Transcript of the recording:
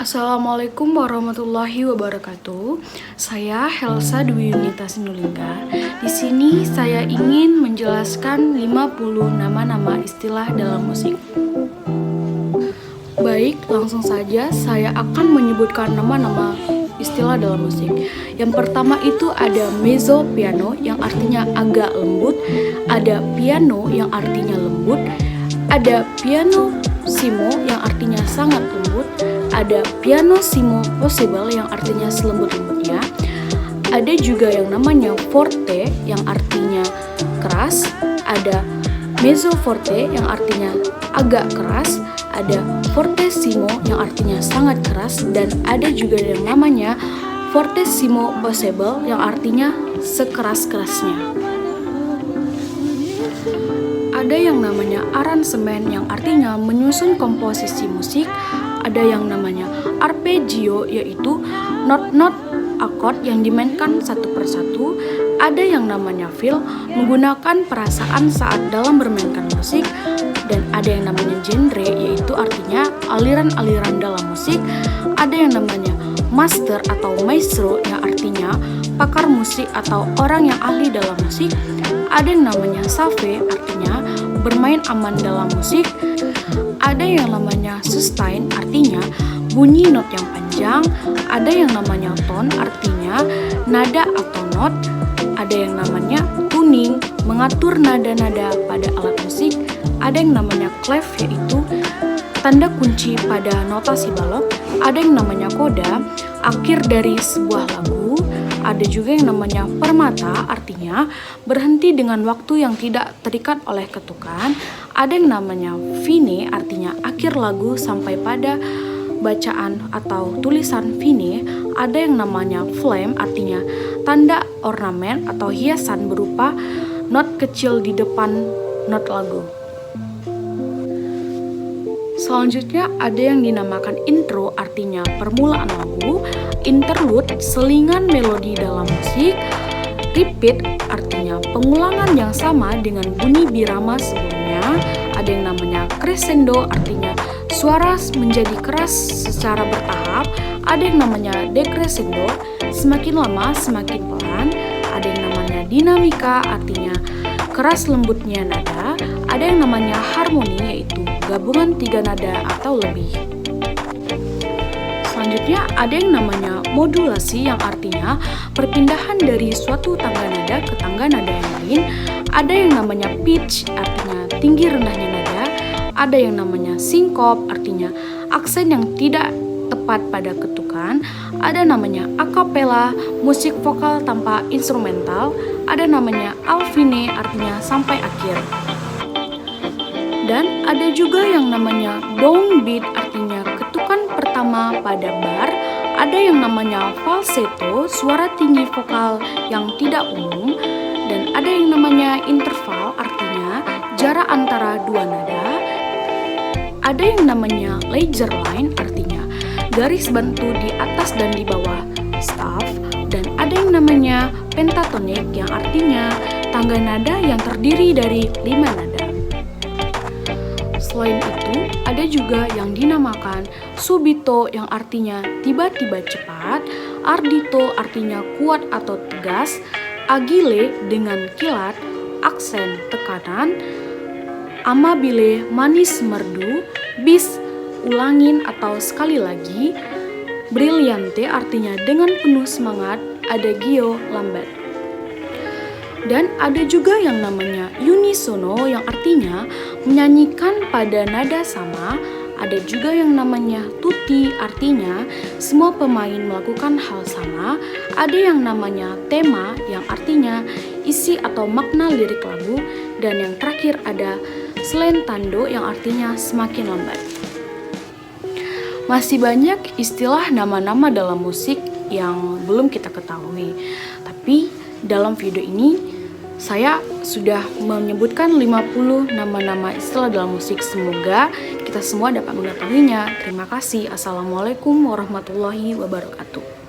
Assalamualaikum warahmatullahi wabarakatuh. Saya Helsa Dwi Yunita Sinulinga. Di sini saya ingin menjelaskan 50 nama-nama istilah dalam musik. Baik, langsung saja saya akan menyebutkan nama-nama istilah dalam musik. Yang pertama itu ada mezzo piano yang artinya agak lembut, ada piano yang artinya lembut, ada pianissimo yang artinya sangat lembut, ada pianissimo possible yang artinya selembut-lembutnya. Ada juga yang namanya forte yang artinya keras, ada mezzo forte yang artinya agak keras, ada fortissimo yang artinya sangat keras, dan ada juga yang namanya fortissimo possible yang artinya sekeras-kerasnya. Ada yang namanya aransemen yang artinya menyusun komposisi musik, ada yang namanya arpeggio yaitu not-not akord yang dimainkan satu persatu, ada yang namanya feel menggunakan perasaan saat dalam bermainkan musik, dan ada yang namanya genre yaitu artinya aliran-aliran dalam musik, ada yang namanya master atau maestro yang artinya pakar musik atau orang yang ahli dalam musik, ada yang namanya save artinya bermain aman dalam musik, ada yang namanya sustain artinya bunyi not yang panjang, ada yang namanya tone artinya nada atau not, ada yang namanya tuning mengatur nada-nada pada alat musik, ada yang namanya clef yaitu tanda kunci pada notasi balok, ada yang namanya koda akhir dari sebuah lagu, ada juga yang namanya fermata artinya berhenti dengan waktu yang tidak terikat oleh ketukan, ada yang namanya fine artinya akhir lagu sampai pada bacaan atau tulisan fine, ada yang namanya flame artinya tanda ornamen atau hiasan berupa not kecil di depan not lagu. Selanjutnya ada yang dinamakan intro artinya permulaan lagu, interlude selingan melodi dalam musik, repeat artinya pengulangan yang sama dengan bunyi birama sebelumnya, ada yang namanya crescendo artinya suara menjadi keras secara bertahap, ada yang namanya decrescendo semakin lama semakin pelan, ada yang namanya dinamika artinya keras lembutnya nada, ada yang namanya harmoni yaitu gabungan 3 nada atau lebih. Selanjutnya ada yang namanya modulasi yang artinya perpindahan dari suatu tangga nada ke tangga nada yang lain, ada yang namanya pitch artinya tinggi rendahnya nada, ada yang namanya syncop artinya aksen yang tidak tepat pada ketukan, ada namanya acapella musik vokal tanpa instrumental, ada namanya alfine artinya sampai akhir. Dan ada juga yang namanya downbeat artinya ketukan pertama pada bar, ada yang namanya falsetto suara tinggi vokal yang tidak umum, dan ada yang namanya interval artinya jarak antara dua nada, ada yang namanya ledger line artinya garis bantu di atas dan di bawah staff, dan ada yang namanya pentatonic yang artinya tangga nada yang terdiri dari 5 nada. Selain itu, ada juga yang dinamakan subito yang artinya tiba-tiba cepat, ardito artinya kuat atau tegas, agile dengan kilat, aksen tekanan, amabile manis merdu, bis ulangin atau sekali lagi, brillante artinya dengan penuh semangat, adagio lambat. Dan ada juga yang namanya unisono yang artinya menyanyikan pada nada sama, ada juga yang namanya tutti artinya semua pemain melakukan hal sama, ada yang namanya tema yang artinya isi atau makna lirik lagu, dan yang terakhir ada slentando yang artinya semakin lambat. Masih banyak istilah nama-nama dalam musik yang belum kita ketahui, tapi dalam video ini saya sudah menyebutkan 50 nama-nama istilah dalam musik. Semoga kita semua dapat mengetahuinya. Terima kasih. Assalamualaikum warahmatullahi wabarakatuh.